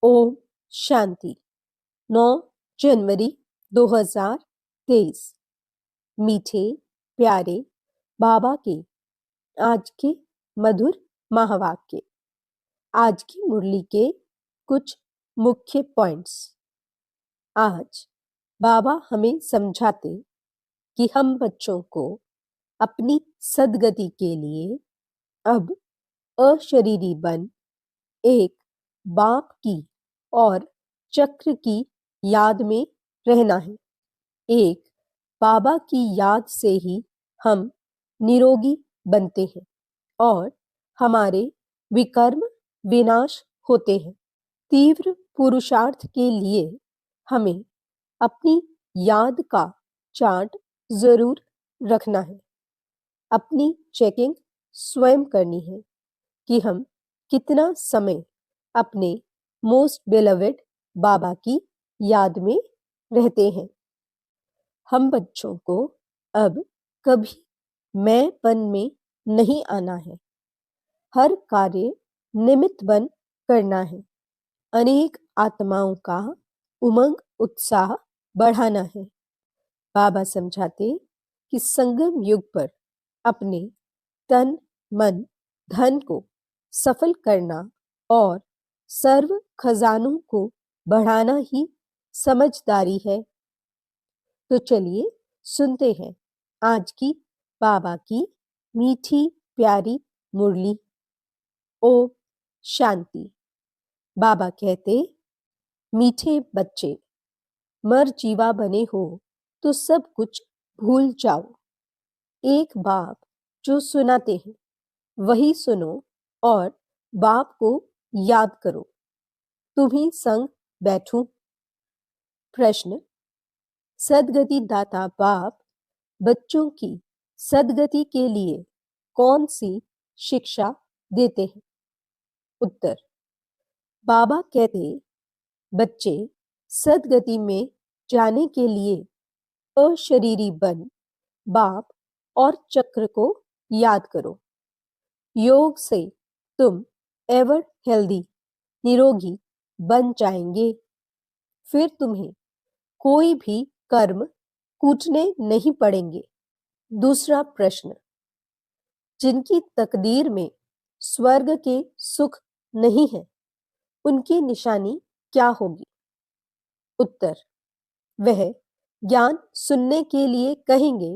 ओम शांति। 9 जनवरी 2023। मीठे प्यारे बाबा के आज के मधुर महावाक्य। आज की मुरली के कुछ मुख्य पॉइंट्स। आज बाबा हमें समझाते कि हम बच्चों को अपनी सद्गति के लिए अब अशरीरी बन एक बाप की और चक्र की याद में रहना है। एक बाबा की याद से ही हम निरोगी बनते हैं और हमारे विकर्म विनाश होते हैं। तीव्र पुरुषार्थ के लिए हमें अपनी याद का चार्ट जरूर रखना है। अपनी चेकिंग स्वयं करनी है कि हम कितना समय अपने मोस्ट बिलवेड बाबा की याद में रहते हैं। हम बच्चों को अब कभी मैंपन में नहीं आना है। हर कार्य निमित्त बन करना है। अनेक आत्माओं का उमंग उत्साह बढ़ाना है। बाबा समझाते कि संगम युग पर अपने तन मन धन को सफल करना और सर्व खजानों को बढ़ाना ही समझदारी है। तो चलिए सुनते हैं आज की बाबा की मीठी प्यारी मुरली। ओम शांति। बाबा कहते, मीठे बच्चे, मर जीवा बने हो तो सब कुछ भूल जाओ। एक बाप जो सुनाते हैं वही सुनो और बाप को याद करो। तुम्ही संग बैठूं। प्रश्न। सद्गति दाता बाप बच्चों की सद्गति के लिए कौन सी शिक्षा देते हैं? उत्तर। बाबा कहते, बच्चे सद्गति में जाने के लिए अशरीरी बन बाप और चक्र को याद करो। योग से तुम एवर हेल्दी निरोगी बन जाएंगे। फिर तुम्हें कोई भी कर्म कूटने नहीं पड़ेंगे। दूसरा प्रश्न। जिनकी तकदीर में स्वर्ग के सुख नहीं है, उनकी निशानी क्या होगी? उत्तर। वह ज्ञान सुनने के लिए कहेंगे,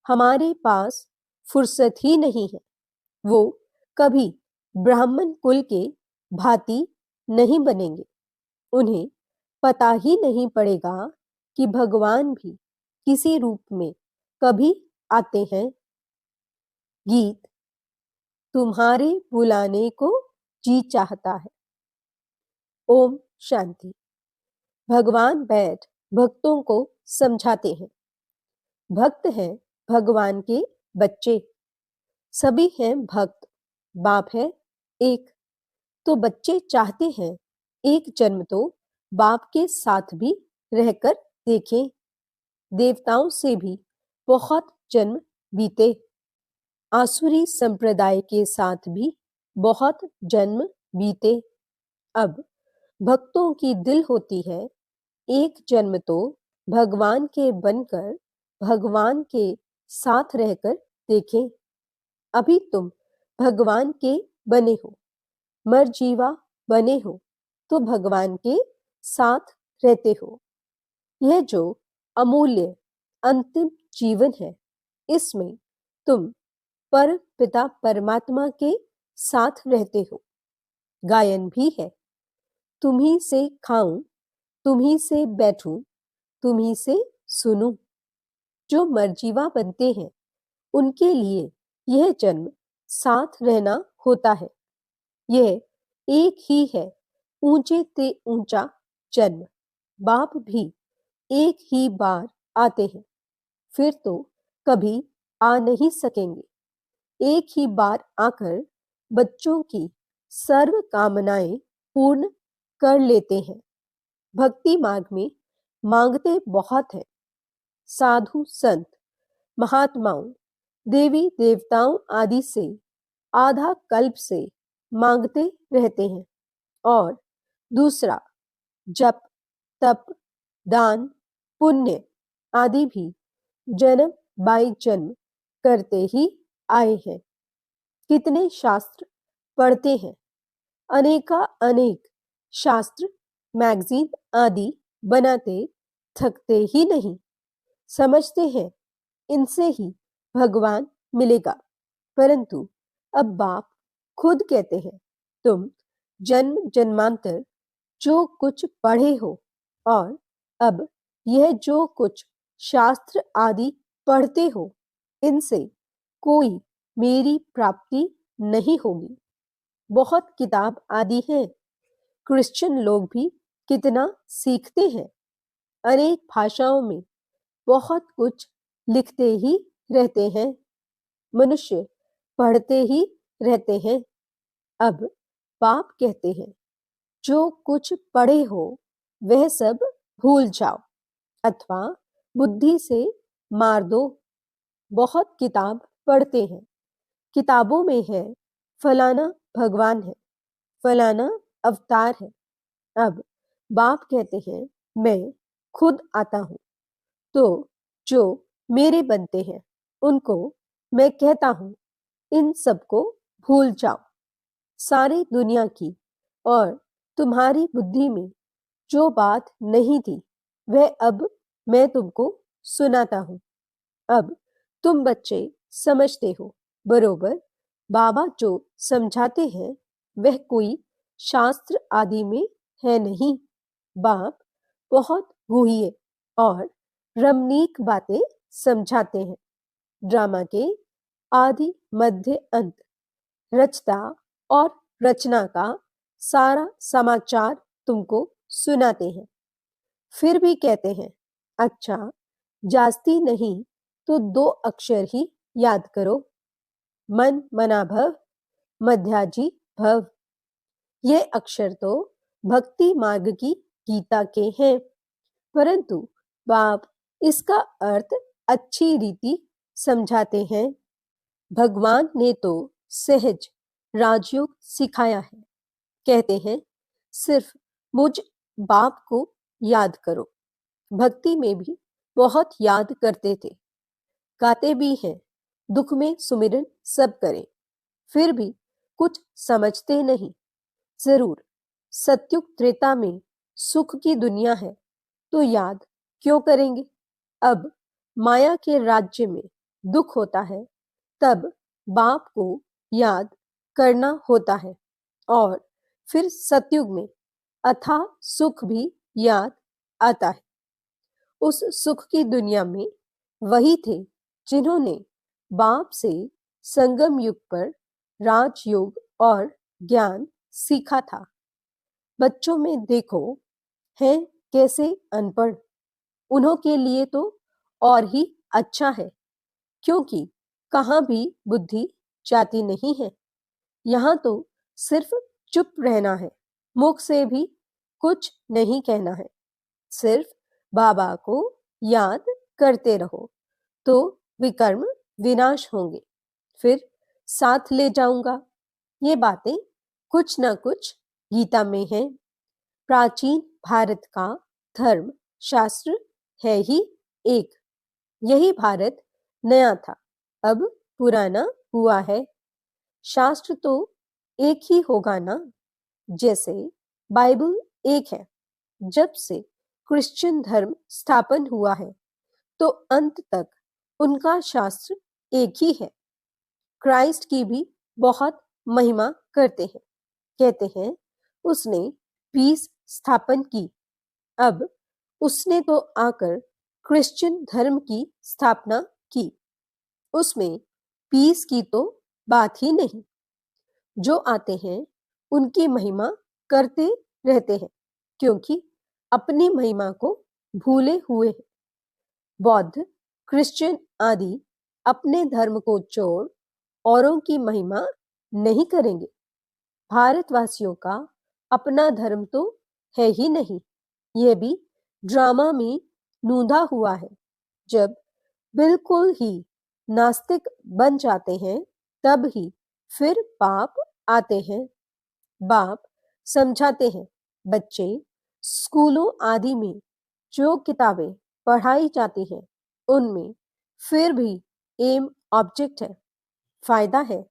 हमारे पास फुर्सत ही नहीं है। वो कभी ब्राह्मण कुल के भांति नहीं बनेंगे। उन्हें पता ही नहीं पड़ेगा कि भगवान भी किसी रूप में कभी आते हैं। गीत। तुम्हारे बुलाने को जी चाहता है। ओम शांति। भगवान बैठ भक्तों को समझाते हैं। भक्त हैं भगवान के बच्चे। सभी हैं भक्त। बाप है एक। तो बच्चे चाहते हैं एक जन्म तो बाप के साथ भी रहकर देखें। देवताओं से भी बहुत जन्म बीते। आसुरी संप्रदाय के साथ भी बहुत जन्म बीते। अब भक्तों की दिल होती है एक जन्म तो भगवान के बनकर भगवान के साथ रहकर देखें। अभी तुम भगवान के बने हो, मर जीवा बने हो तो भगवान के साथ रहते हो। यह जो अमूल्य अंतिम जीवन है, इसमें तुम पर पिता परमात्मा के साथ रहते हो। गायन भी है, तुम्ही से खाऊं, तुम्ही से बैठूं, तुम्ही से सुनूं। जो मरजीवा बनते हैं उनके लिए यह जन्म साथ रहना होता है। यह एक ही है ऊंचे ते ऊंचा जन्म। बाप भी एक ही बार आते हैं, फिर तो कभी आ नहीं सकेंगे। एक ही बार आकर बच्चों की सर्व कामनाएं पूर्ण कर लेते हैं। भक्ति मार्ग में मांगते बहुत हैं। साधु संत महात्माओं देवी देवताओं आदि से आधा कल्प से मांगते रहते हैं और दूसरा, जप, तप, दान, पुण्य आदि भी जन्म बाई जन्म करते ही आए हैं। कितने शास्त्र पढ़ते हैं, अनेका अनेक शास्त्र, मैगजीन आदि बनाते थकते ही नहीं। समझते हैं इनसे ही भगवान मिलेगा, परंतु अब बाप खुद कहते हैं, तुम जन्म जन्मांतर जो कुछ पढ़े हो और अब यह जो कुछ शास्त्र आदि पढ़ते हो, इनसे कोई मेरी प्राप्ति नहीं होगी। बहुत किताब आदि हैं, क्रिश्चियन लोग भी कितना सीखते हैं, अनेक भाषाओं में बहुत कुछ लिखते ही रहते हैं, मनुष्य पढ़ते ही रहते हैं। अब बाप कहते हैं, जो कुछ पढ़े हो वह सब भूल जाओ अथवा बुद्धि से मार दो। बहुत किताब पढ़ते हैं, किताबों में है फलाना भगवान है, फलाना अवतार है। अब बाप कहते हैं, मैं खुद आता हूं, तो जो मेरे बनते हैं उनको मैं कहता हूं, इन सबको भूल जाओ। सारी दुनिया की और तुम्हारी बुद्धि में जो बात नहीं थी वह अब मैं तुमको सुनाता हूं। अब तुम बच्चे समझते हो बरोबर। बाबा जो समझाते हैं वह कोई शास्त्र आदि में है नहीं। बाप बहुत गुह्य और रमणीक बातें समझाते हैं। ड्रामा के आदि मध्य अंत, रचता और रचना का सारा समाचार तुमको सुनाते हैं। फिर भी कहते हैं, अच्छा जास्ती नहीं तो 2 अक्षर ही याद करो, मन मना भव, मध्याजी भव। ये अक्षर तो भक्ति मार्ग की गीता के हैं, परंतु बाप इसका अर्थ अच्छी रीति समझाते हैं। भगवान ने तो सहज राजयोग सिखाया है। कहते हैं, सिर्फ मुझ बाप को याद करो। भक्ति में भी बहुत याद करते थे, गाते भी हैं, दुख में सुमिरन सब करें, फिर भी कुछ समझते नहीं। जरूर सत्युग त्रेता में सुख की दुनिया है तो याद क्यों करेंगे। अब माया के राज्य में दुख होता है, तब बाप को याद करना होता है, और फिर सत्युग में अथाह सुख भी याद आता है। उस सुख की दुनिया में वही थे जिन्होंने बाप से संगम युग पर राजयोग और ज्ञान सीखा था। बच्चों में देखो हैं कैसे अनपढ़, उन्हों के लिए तो और ही अच्छा है, क्योंकि कहाँ भी बुद्धि जाती नहीं है। यहाँ तो सिर्फ चुप रहना है, मुख से भी कुछ नहीं कहना है, सिर्फ बाबा को याद करते रहो तो विकर्म विनाश होंगे। फिर साथ ले जाऊंगा। ये बातें कुछ न कुछ गीता में है। प्राचीन भारत का धर्म शास्त्र है ही एक, यही भारत नया था, अब पुराना हुआ है। शास्त्र तो एक ही होगा ना, जैसे बाइबल एक है। जब से क्रिश्चियन धर्म स्थापन हुआ है तो अंत तक उनका शास्त्र एक ही है। क्राइस्ट की भी बहुत महिमा करते हैं, कहते हैं उसने पीस स्थापन की। अब उसने तो आकर क्रिश्चियन धर्म की स्थापना की, उसमें पीस की तो बात ही नहीं। जो आते हैं उनकी महिमा करते रहते हैं, क्योंकि अपनी महिमा को भूले हुए हैं। बौद्ध, क्रिश्चियन आदि अपने धर्म को छोड़ औरों की महिमा नहीं करेंगे। भारतवासियों का अपना धर्म तो है ही नहीं, यह भी ड्रामा में नूंधा हुआ है। जब बिल्कुल ही नास्तिक बन जाते हैं तब ही फिर बाप आते हैं। बाप समझाते हैं, बच्चे स्कूलों आदि में जो किताबें पढ़ाई जाती हैं उनमें फिर भी एम ऑब्जेक्ट है, फायदा है,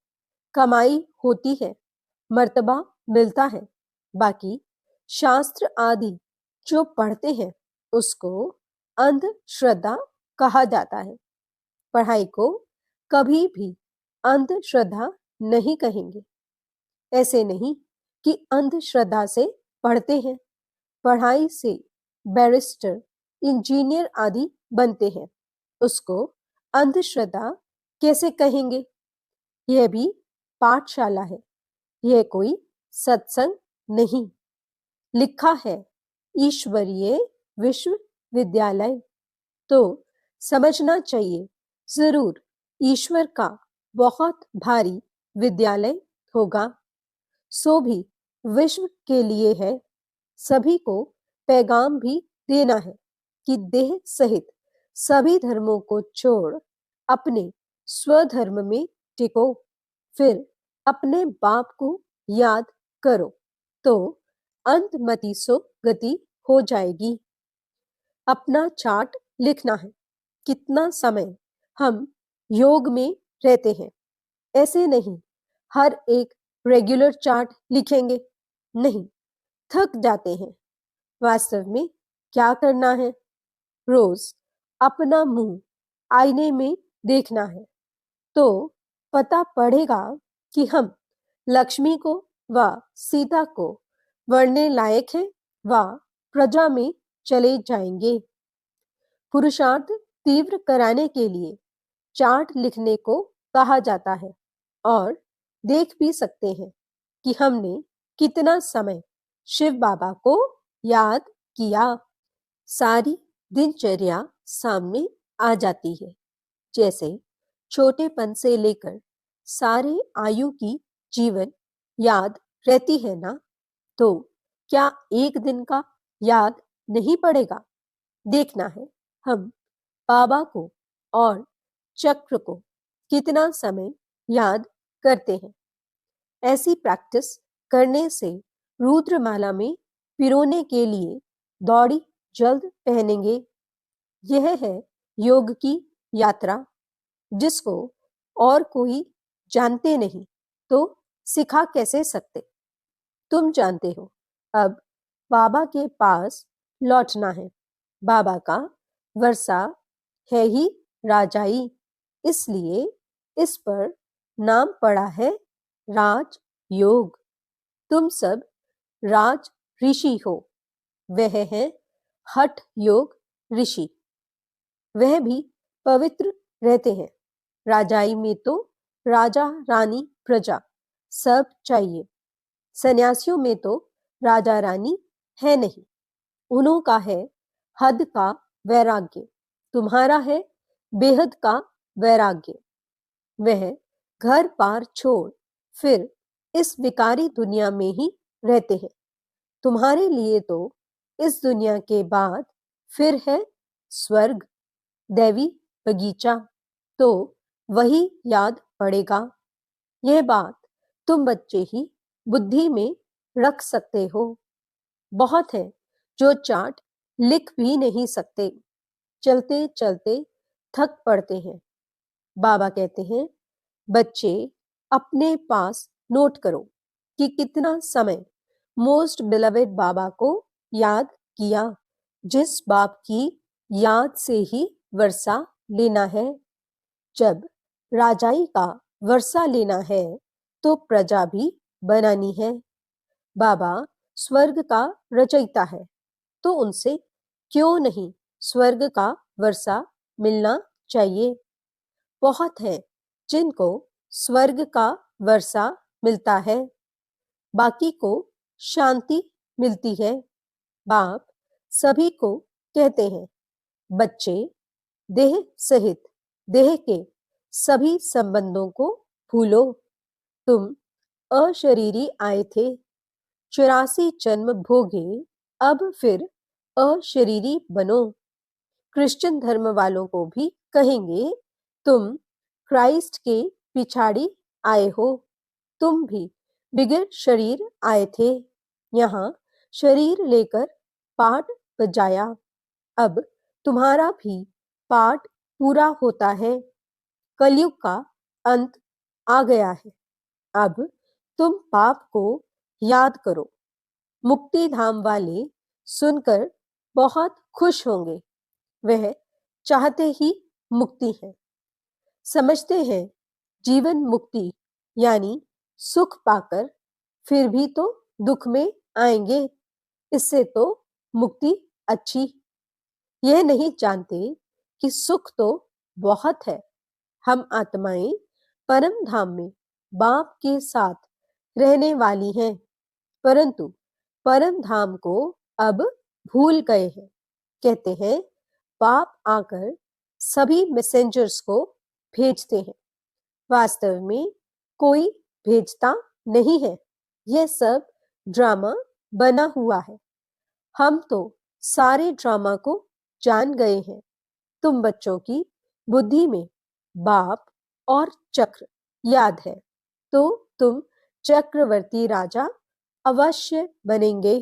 कमाई होती है, मर्तबा मिलता है। बाकी शास्त्र आदि जो पढ़ते हैं उसको अंधश्रद्धा कहा जाता है। पढ़ाई को कभी भी अंधश्रद्धा नहीं कहेंगे। ऐसे नहीं कि अंधश्रद्धा से पढ़ते हैं, पढ़ाई से बैरिस्टर, इंजीनियर आदि बनते हैं, उसको अंधश्रद्धा कैसे कहेंगे? यह भी पाठशाला है, यह कोई सत्संग नहीं। लिखा है ईश्वरीय विश्वविद्यालय, तो समझना चाहिए जरूर ईश्वर का बहुत भारी विद्यालय होगा। सो भी विश्व के लिए है। सभी को पैगाम भी देना है कि देह सहित सभी धर्मों को छोड़ अपने स्वधर्म में टिको, फिर अपने बाप को याद करो, तो अंतमति सो गति हो जाएगी। अपना चार्ट लिखना है, कितना समय हम योग में रहते हैं। ऐसे नहीं हर एक रेगुलर चार्ट लिखेंगे, नहीं, थक जाते हैं। वास्तव में क्या करना है? रोज अपना मुंह आईने में देखना है, तो पता पड़ेगा कि हम लक्ष्मी को व सीता को वरने लायक हैं व प्रजा में चले जाएंगे। पुरुषार्थ तीव्र कराने के लिए चार्ट लिखने को कहा जाता है और देख भी सकते हैं कि हमने कितना समय शिव बाबा को याद किया। सारी दिनचर्या सामने आ जाती है। जैसे छोटेपन से लेकर सारे आयु की जीवन याद रहती है ना, तो क्या एक दिन का याद नहीं पड़ेगा? देखना है हम बाबा को और चक्र को कितना समय याद करते हैं। ऐसी प्रैक्टिस करने से रुद्रमाला में पिरोने के लिए दौड़ी जल्द पहनेंगे। यह है योग की यात्रा, जिसको और कोई जानते नहीं तो सिखा कैसे सकते? तुम जानते हो। अब बाबा के पास लौटना है। बाबा का वर्षा है ही राजाई, इसलिए इस पर नाम पड़ा है राज योग। तुम सब राज ऋषि हो। वह है हठ योग ऋषि। वह भी पवित्र रहते हैं। राजाई में तो राजा रानी प्रजा सब चाहिए। सन्यासियों में तो राजा रानी है नहीं, उन्हों का है हद का वैराग्य, तुम्हारा है बेहद का वैराग्य। वह घर पार छोड़ फिर इस विकारी दुनिया में ही रहते हैं। तुम्हारे लिए तो इस दुनिया के बाद फिर है स्वर्ग, दैवी बगीचा, तो वही याद पड़ेगा। यह बात तुम बच्चे ही बुद्धि में रख सकते हो। बहुत है जो चार्ट लिख भी नहीं सकते, चलते चलते थक पड़ते हैं। बाबा कहते हैं, बच्चे अपने पास नोट करो कि कितना समय मोस्ट बिलवेड बाबा को याद किया। जिस बाप की याद से ही वर्षा लेना है। जब राजाई का वर्षा लेना है तो प्रजा भी बनानी है। बाबा स्वर्ग का रचयिता है, तो उनसे क्यों नहीं स्वर्ग का वर्षा मिलना चाहिए। बहुत है जिनको स्वर्ग का वर्षा मिलता है, बाकी को शांति मिलती है। बाप सभी को कहते हैं, बच्चे देह सहित देह के सभी संबंधों को भूलो। तुम अशरीरी आए थे, 84 जन्म भोगे, अब फिर अशरीरी बनो। क्रिश्चियन धर्म वालों को भी कहेंगे, तुम क्राइस्ट के पिछाड़ी आए हो, तुम भी बिगड़ शरीर आए थे। यहाँ शरीर लेकर पाठ बजाया। अब तुम्हारा भी पाठ पूरा होता है। कलयुग का अंत आ गया है। अब तुम पाप को याद करो। मुक्ति धाम वाले सुनकर बहुत खुश होंगे। वह चाहते ही मुक्ति है, समझते हैं जीवन मुक्ति यानी सुख पाकर फिर भी तो दुख में आएंगे। इससे तो मुक्ति अच्छी। यह नहीं जानते कि सुख तो बहुत है। हम आत्माएं परम धाम में बाप के साथ रहने वाली हैं, परंतु परम धाम को अब भूल गए हैं। कहते हैं बाप आकर सभी मैसेंजर्स को भेजते हैं। वास्तव में कोई भेजता नहीं है। यह सब ड्रामा बना हुआ है। हम तो सारे ड्रामा को जान गए हैं। तुम बच्चों की बुद्धि में बाप और चक्र याद है तो तुम चक्रवर्ती राजा अवश्य बनेंगे।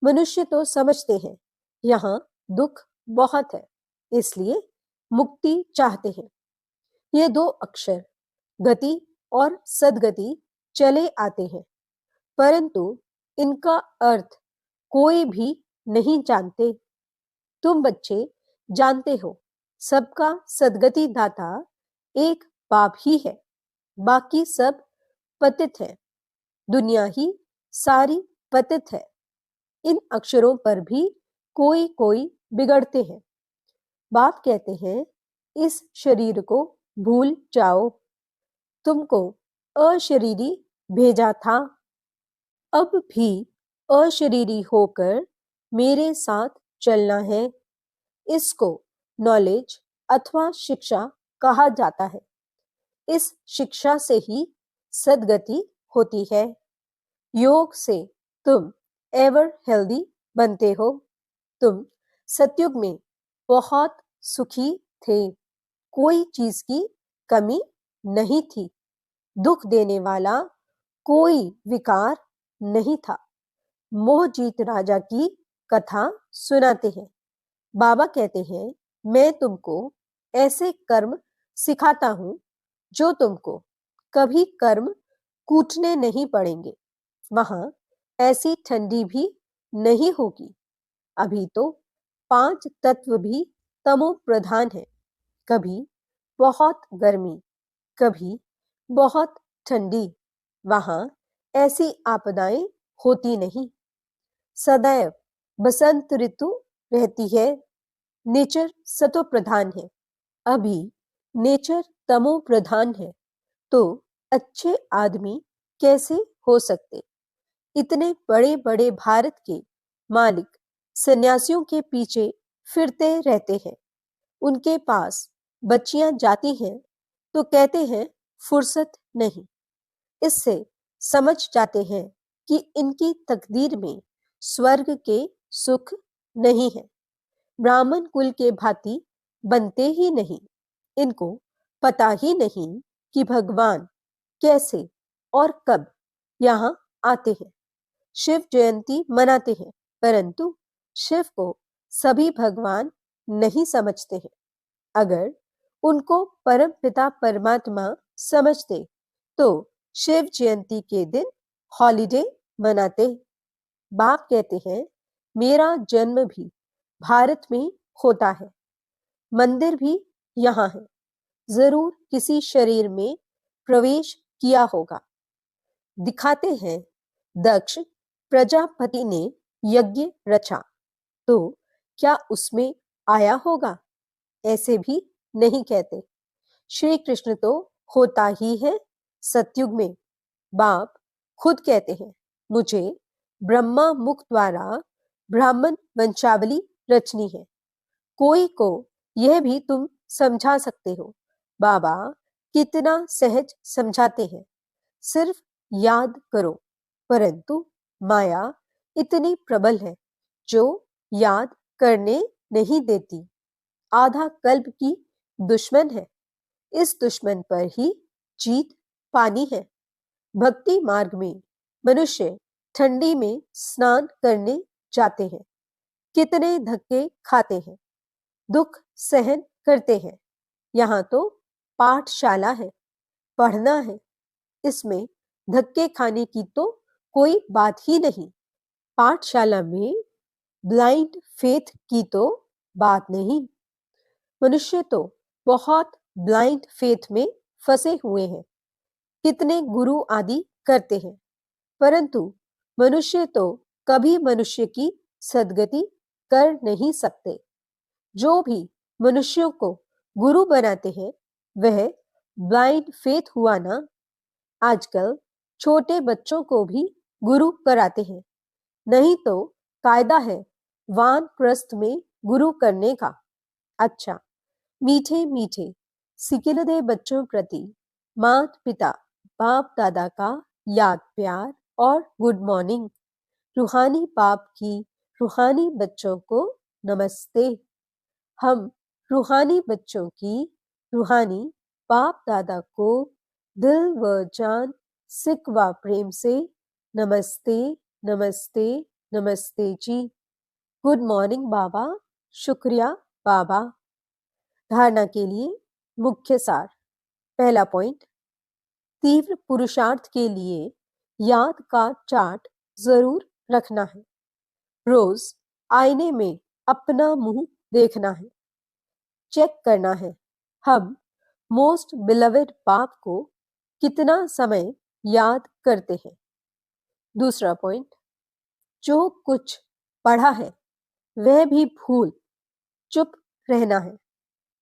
मनुष्य तो समझते हैं यहाँ दुख बहुत है, इसलिए मुक्ति चाहते हैं। ये दो अक्षर गति और सदगति चले आते हैं, परंतु इनका अर्थ कोई भी नहीं जानते। तुम बच्चे जानते हो सबका सदगति दाता एक बाप ही है, बाकी सब पतित है। दुनिया ही सारी पतित है। इन अक्षरों पर भी कोई कोई बिगड़ते हैं। बाप कहते हैं इस शरीर को भूल जाओ। तुमको अशरीरी भेजा था, अब भी अशरीरी होकर मेरे साथ चलना है। इसको नॉलेज अथवा शिक्षा कहा जाता है। इस शिक्षा से ही सद्गति होती है। योग से तुम एवर हेल्दी बनते हो। तुम सतयुग में बहुत सुखी थे। कोई चीज की कमी नहीं थी। दुख देने वाला कोई विकार नहीं था। मोहजीत राजा की कथा सुनाते हैं। बाबा कहते हैं मैं तुमको ऐसे कर्म सिखाता हूं जो तुमको कभी कर्म कूटने नहीं पड़ेंगे। वहां ऐसी ठंडी भी नहीं होगी। अभी तो 5 तत्व भी तमो प्रधान है। कभी बहुत गर्मी, कभी बहुत ठंडी। वहां ऐसी आपदाएं होती नहीं। सदैव बसंत ऋतु रहती है। नेचर सतो प्रधान है। अभी नेचर तमो प्रधान है, तो अच्छे आदमी कैसे हो सकते? इतने बड़े बड़े भारत के मालिक सन्यासियों के पीछे फिरते रहते हैं। उनके पास बच्चियां जाती हैं तो कहते हैं फुर्सत नहीं। इससे समझ जाते हैं कि इनकी तकदीर में स्वर्ग के सुख नहीं है। ब्राह्मण कुल के भांति बनते ही नहीं। इनको पता ही नहीं कि भगवान कैसे और कब यहाँ आते हैं। शिव जयंती मनाते हैं, परंतु शिव को सभी भगवान नहीं समझते हैं। अगर उनको परम पिता परमात्मा समझते तो शिव जयंती के दिन हॉलिडे मनाते। बाप कहते हैं मेरा जन्म भी भारत में होता है। मंदिर भी यहाँ है। जरूर किसी शरीर में प्रवेश किया होगा। दिखाते हैं दक्ष प्रजापति ने यज्ञ रचा तो क्या उसमें आया होगा? ऐसे भी नहीं कहते। श्री कृष्ण तो होता ही है सतयुग में। बाप खुद कहते हैं मुझे ब्रह्मा मुख द्वारा ब्राह्मण वंशावली रचनी है। कोई को यह भी तुम समझा सकते हो। बाबा कितना सहज समझाते हैं। सिर्फ याद करो, परंतु माया इतनी प्रबल है जो याद करने नहीं देती। आधा कल्प की दुश्मन है। इस दुश्मन पर ही जीत पानी है। भक्ति मार्ग में मनुष्य ठंडी में स्नान करने जाते हैं, कितने धक्के खाते हैं, दुख सहन करते हैं। यहाँ तो पाठशाला है, पढ़ना है, इसमें धक्के खाने की तो कोई बात ही नहीं। पाठशाला में ब्लाइंड फेथ की तो बात नहीं। मनुष्य तो बहुत ब्लाइंड फेथ में फंसे हुए हैं, कितने गुरु आदि करते हैं, परंतु मनुष्य तो कभी मनुष्य की सद्गति कर नहीं सकते। जो भी मनुष्यों को गुरु बनाते हैं वह ब्लाइंड फेथ हुआ ना। आजकल छोटे बच्चों को भी गुरु कराते हैं, नहीं तो कायदा है वानप्रस्थ में गुरु करने का। अच्छा, मीठे मीठे सिकिलदे बच्चों प्रति मात पिता बाप दादा का याद प्यार और गुड मॉर्निंग। रूहानी बाप की रूहानी बच्चों को नमस्ते। हम रूहानी बच्चों की रूहानी बाप दादा को दिल व जान सिक व प्रेम से नमस्ते नमस्ते नमस्ते जी। गुड मॉर्निंग बाबा, शुक्रिया बाबा। धारणा के लिए मुख्य सार। पहला पॉइंट, तीव्र पुरुषार्थ के लिए याद का चार्ट जरूर रखना है। रोज आईने में अपना मुंह देखना है, चेक करना है हम मोस्ट बिलवेड बाप को कितना समय याद करते हैं। दूसरा पॉइंट, जो कुछ पढ़ा है वह भी भूल चुप रहना है,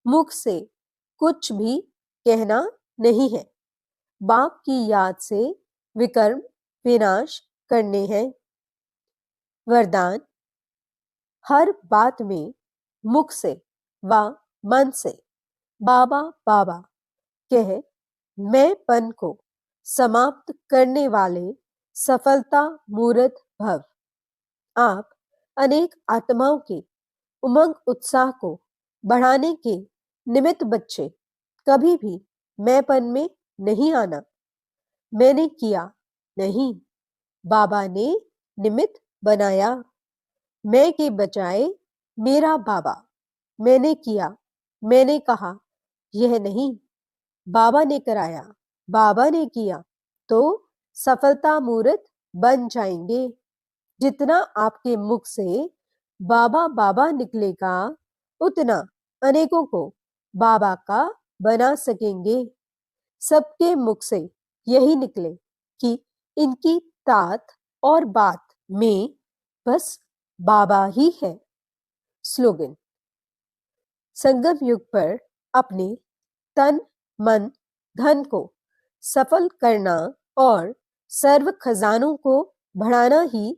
मुख से कुछ भी कहना नहीं है। बाप की याद से विकर्म विनाश करने हैं। वरदान, हर बात में मुख से व मन से बाबा बाबा कह मैंपन को समाप्त करने वाले सफलता मूर्त भव। आप अनेक आत्माओं के उमंग उत्साह को बढ़ाने के निमित्त बच्चे कभी भी मैंपन में नहीं आना। मैंने किया नहीं, बाबा ने निमित्त बनाया। मैं के बजाय मेरा बाबा, मैंने किया, मैंने कहा, यह नहीं, बाबा ने कराया, बाबा ने किया, तो सफलता मूर्त बन जाएंगे। जितना आपके मुख से बाबा बाबा निकलेगा उतना अनेकों को बाबा का बना सकेंगे। सबके मुख से यही निकले कि इनकी तात और बात में बस बाबा ही है। स्लोगन, संगम युग पर अपने तन मन धन को सफल करना और सर्व खजानों को बढ़ाना ही